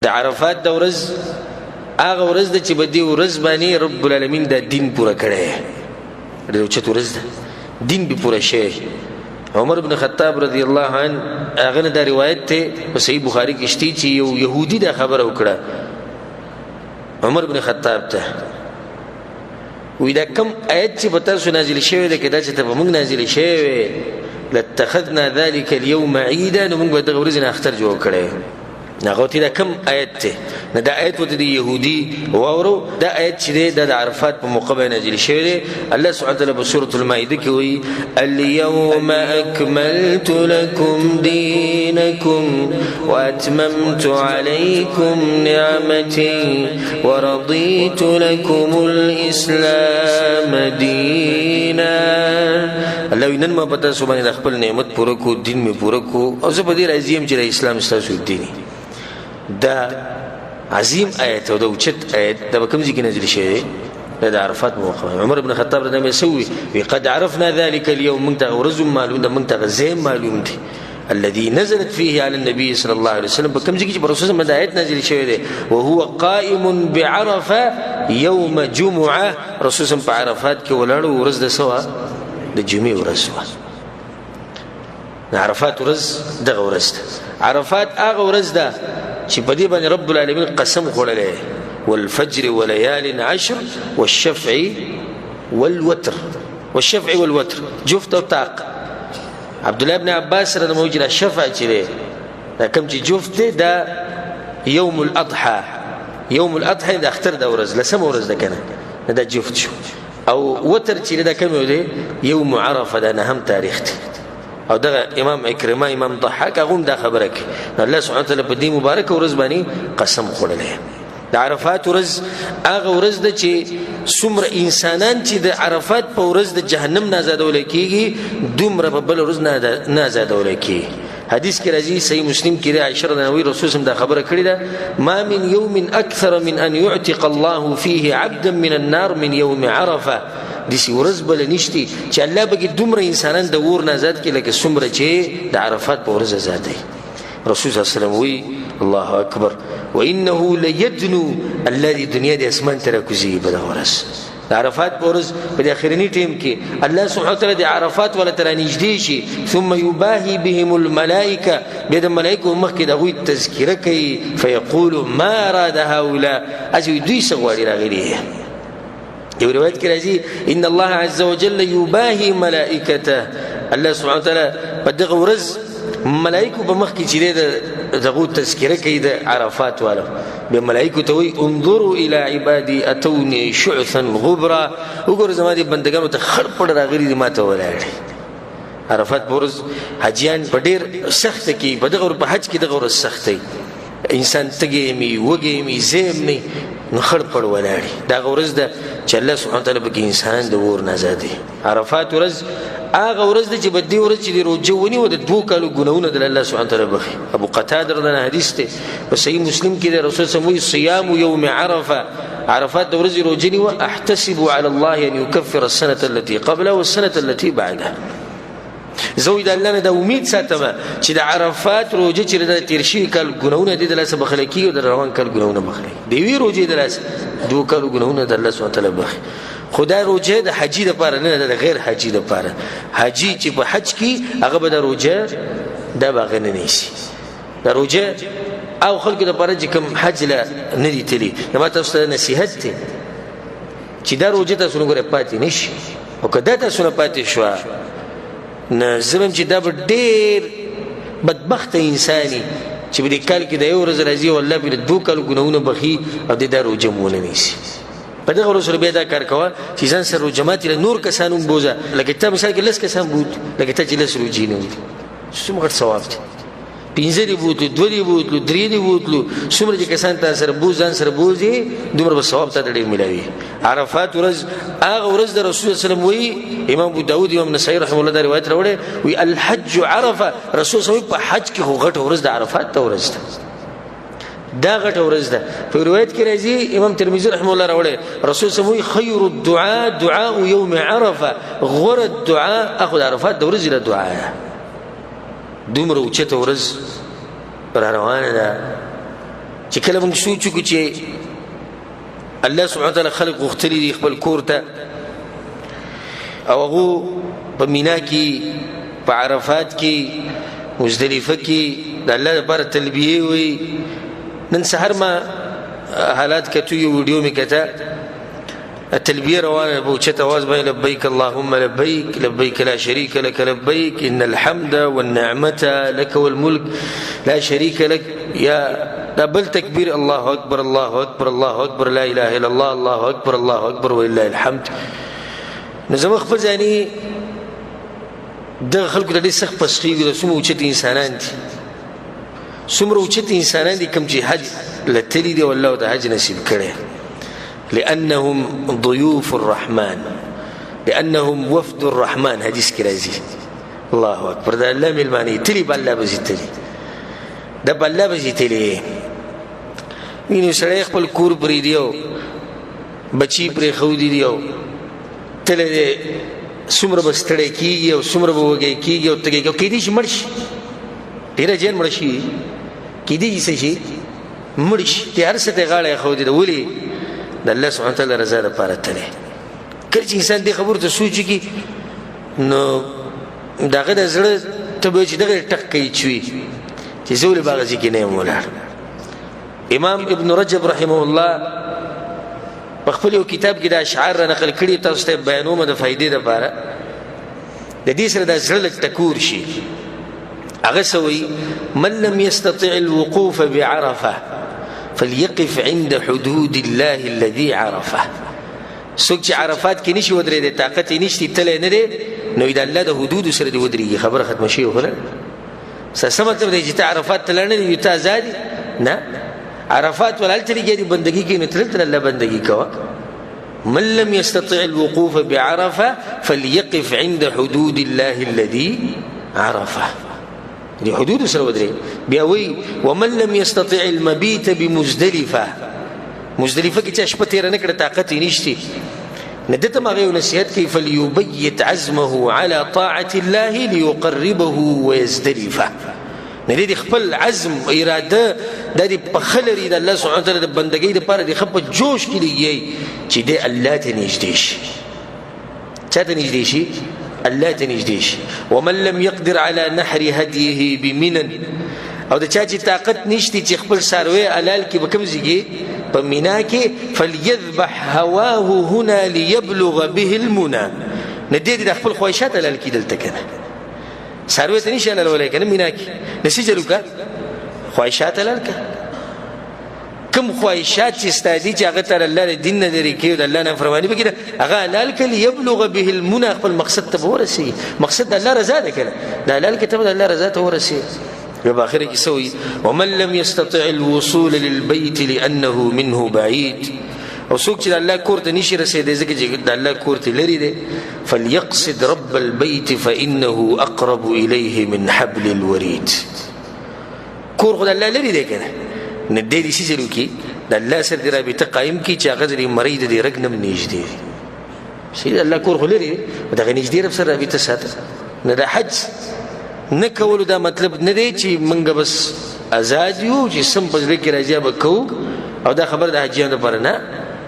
د عرفات د ورځ هغه ورځ ده چې په دې ورځ باندې رب العالمین دا دین پوره کړی د اوچت ورځ ده دین به پوره شي. عمر بن خطاب رضی الله عنه هغه دا روایت ته په صحیح بخاری کې شته چې یو يهودي دا خبره وکړه عمر بن خطاب ته وې دا کوم آیت چې په تاسو نازل شوی دی کدا چې ته په موږ نازل شوی لاتخذنا ذلك اليوم عيدا نو موږ به د ورځې نه اختر جوړ کړی هغه ته دا کوم آیت ته نه دا آیت وته دی يهودي واورو دا آیت چې د عرفات په موقع باندې نازل شوی دی. الله سبحانه وتعالى په سورۃ المائده کې وایي اليوم اكملت لكم دينكم واتممت عليكم نعمتي ورضيت لكم الاسلام دينا. الله وینن ما پتا سو باندې خپل نعمت پوره کو دین می پوره کو او زه په دې راضیم چې اسلام ستاسو دیني. دا عظیم آیت او دا اوچت آیت دا کوم ځای کې نازل شوی د عرفات موقع. عمر بن خطاب رضی الله عنه قد عرفنا ذلك اليوم من تغرز معلوم ده من تغزیم معلوم دي الذي نزلت فيه على النبي صلى الله عليه وسلم بكم ځای کې رسول الله آیت نازل شوی دی وهو قائم بعرفه يوم جمعه رسول الله په عرفات کې ولاړ ورځ د سوا د جمعې ورځ عرفات ورځ دغه ورځ عرفات هغه ورځ ده چې په دې باندې رب العالمین قسم خوړلې والفجر وليال عشر والشفع والوتر جفت او طاق. عبد الله بن عباس رضی الله عنه الشفع چې دا کوم چې جفت ده يوم الاضحى د اختر د ورځ لسم ورځ ده کنه دا جفت شو او وتر چې دا کوم دی يوم عرفه ده نه هم تاریخ دی او دغه امام اکرمه امام ضحاک هغه دا خبره کوي الله سبحانه وتعالى په دې مبارک ورځ باندې قسم خوړلې. د عرفات ورځ هغه ورځ ده چې څومره انسانان چې د عرفات په ورځ د جهنم نه آزادول کیږي دومره په بل ورځ نه آزادول کیږي. حدیث کې راځي صحیح مسلم کې عائشہ رضی الله عنها رسول الله دا خبره کړې ده ما من يوم اكثر من ان يعتق الله فيه عبدا من النار من يوم عرفه. دسی ورځ بل نشتی چې الله به دومره انسانان د ور نه آزاد کړي لکه څومره چې د عرفات په ورځ آزاد دي. رسول الله صلی الله علیه وسلم وی الله اکبر وانه ليدنو الذي دنیا د اسمان تر کوزي بل ورځ د عرفات په ورځ په اخرنی ټیم کې الله سبحانه وتعالى د عرفات ولا تر نږدې شي ثم يباهي بهم الملائکه بيد الملائکه مخکې دغه تذکره کوي فيقول ما اراد هؤلاء اجي دوی سغوړي راغلي. یو روایت کې راځي ان الله عز وجل يباهي ملائکته الله سبحانه وتعالى په دغه ورځ ملائکه په مخ کې چې دغه تذکره کوي د عرفات والو به ملائکه ته وي انظروا الى عبادي اتوني شعثا غبرا وګور زما دي بندگانو ته خړ پړ راغلي دي ماته ولاړ. عرفات ورځ حجیان په ډیر سخت کې په دغه په حج کې دغه ورځ سختي انسان تګي می وګي می زم نه نخړ پړ ولاړی دا ورځ ده چې الله سبحانه وتعالى به انسان د ور نه آزادي. عرفات ورځ هغه ورځ ده چې په دې ورځ چې روزه ونی و د 2 کالو ګناونه د الله سبحانه وتعالى بخي. ابو قتاده رضی الله عنه حدیث ته په صحیح مسلم کې د رسول صلی الله علیه وسلم صيام يوم عرفه عرفات د ورځې روزه نی و احتسب على الله ان يكفر السنه التي قبلها والسنه التي بعدها. زوید الله نه د امید ساتم چې د عرفات روزه چې د تیر شي کال ګناونه دي د لاس بخلکی او د روان کال ګناونه بخلي دی وی روزه د لاس 2 کال ګناونه د الله سبحانه وتعالى بخي. خدای روزه د حجی لپاره نه د غیر حجی لپاره. حجی چې په حج کې هغه به د روزه د باغنه نشي د روزه او خلکو لپاره چې کوم حج لا نه دي تلی نو تاسو ته نصيحت ته چې د روزه تاسو نه غره پاتې نشي او کدا تاسو نه پاتې شو نه زمم چې دا ډېر بدبخت انساني چې په دې کال کې د یو ورځ راځي والله په 2 کال ګناونه بخي او د دارو جمعونه نيسي. په دغه ورځ ربي دا کار کوه چې ځان سره جماعت له نور کسانو بوزه لکه ته مثال کې لس کسان بود لکه ته چې لس روجي نه ودي څومره ثواب دي 15 دی بوتلو 2 دی بوتلو 3 دی بوتلو څومره چې کسان تاسو سره بوزان سره بوزي دومره به ثواب ته ډېر ملوي. عرفات ورځ هغه ورځ د رسول الله صلی الله علیه وسلم وی امام ابو داود امام نسائی رحمه الله دا روایت راوړي وی الحج عرفه رسول الله په حج کې هو غټ ورځ د عرفات ته ورځ ده دا غټ ورځ ده. په روایت کې راځي امام ترمذی رحمه الله راوړي رسول الله وی خير الدعاء دعاء يوم عرفه غور الدعاء اخذ عرفات د ورځ له دعاء دومره اوچته ورځ پر روانه ده چې کله موږ سوچ وکړو چې الله سبحانه وتعالی خلق غوښتلي دي خپل کور ته او هغه په مینا کې په عرفات کې مزدلفه کې د الله لپاره تلبیه وي. نن سحر ما حالات کتو یو ویډیو می کته التلبيه روانه بوچت اواز بين لبيك اللهم لبيك لبيك لا شريك لك لبيك ان الحمد والنعمه لك والملك لا شريك لك يا دبل تكبير الله اكبر الله اكبر الله اكبر لا اله الا الله الله اكبر الله اكبر ولله الحمد. نظم خپل ځاني د خلکو د دې سخت پسخيږي د سمو اوچت انسانان دي څومره اوچت انسانان دي کوم چې حج لتلي دي والله د حج نصیب کړي لأنهم ضيوف الرحمن لأنهم وفد الرحمن حدیث کی راځي الله اکبر دا الله ملمانی تلی بالله بزی تلی دا بالله بزی تلی وینو سره خپل کور پرې دیو بچی پرې خو دیو تل سمره بستړی کیږي او سمره وګي کیږي او تګي کې دي مرشي ډیر جن مرشي کې دي شي مرشي ته هر څه ته غاړه خو دي ولي د الله سبحانه وتعالى رضا لپاره تله. کله چې انسان دې خبر ته سوچ کی نو داغه د زړه ته به چې دغه ټک کوي چې زول باغ کې نه مولا. امام ابن رجب رحمه الله په خپل یو کتاب کې د اشعار نقل کړي تاسو ته بیانوم د فائدې لپاره د دې سره د زړه ټکور شي. هغه سوي من لم يستطع الوقوف بعرفه فليقف عند حدود الله الذي عرفه. سوچ عرفات کې نشي ودرې د طاقت نشي تل نه دي نو اذا الله د حدود سره دی ودرېږي خبره ختم شي ولا سمته د چې عرفات تل نه دي تا زادي نه عرفات ولل تلګي دي بندگی کې نه تل الله بندگی کوا. من لم يستطع الوقوف بعرفه فليقف عند حدود الله الذي عرفه دي حدود سره ودري بيوي. ومن لم يستطع المبيت بمزدلفه مزدلفه کې چې شپه تیر نه کړه طاقت نشته ندته ما غو نصيحت کې فليبيت عزمه على طاعه الله ليقربه ويزدلفه ندي خپل عزم اراده د دې په خلري د الله سبحانه وتعالى د بندګۍ لپاره د خپل جوش کې لګي چې د الله ته نږدې شي چاته نږدې شي الله تنجديش. ومن لم يقدر على نحر هديه بمنن او د چا چې طاقت نشتی چې خپل ساروي علال کې بکم زیږي په مینا کې فليذبح هواه هنا ليبلغ به المنى ندې د خپل خواهشات علال کې دلته کنه ساروي ته نشه علال ولای کنه مینا کې نسیجلو کا خواهشات علال کا کم خواهشات چې ستادي چې هغه تر الله دین نه لري کې د الله نه فرمانی وکړه هغه حلال کړي يبلغ به المنى خپل مقصد ته ورسي مقصد الله رضا ده کړه د حلال کې ته الله رضا ته ورسي. په اخر کې سوي ومن لم يستطع الوصول للبيت لانه منه بعيد او څوک چې الله کور ته نشي رسیدي ځکه چې د الله کور ته لري دي فليقصد رب البيت فانه اقرب اليه من حبل الوريد. کور خدای الله لري دي کنه ندې دي شي چې د الله سره د رابطه قائم کی چې هغه د مریض دی رګنم نږدې شي الله کور خلري دغه نږدې رب سره رابطه ساته نه د حج نه کول دا مطلب نه دی چې منګه بس آزاد یو چې سم پزړه کې راځي به کو او دا خبر د حجیان لپاره نه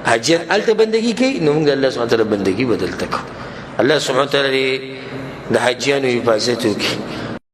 حجیان الته بندگی کوي نو موږ الله سبحانه وتعالى بندگی بدل تک الله سبحانه وتعالى د حجیانو حفاظت وکړي.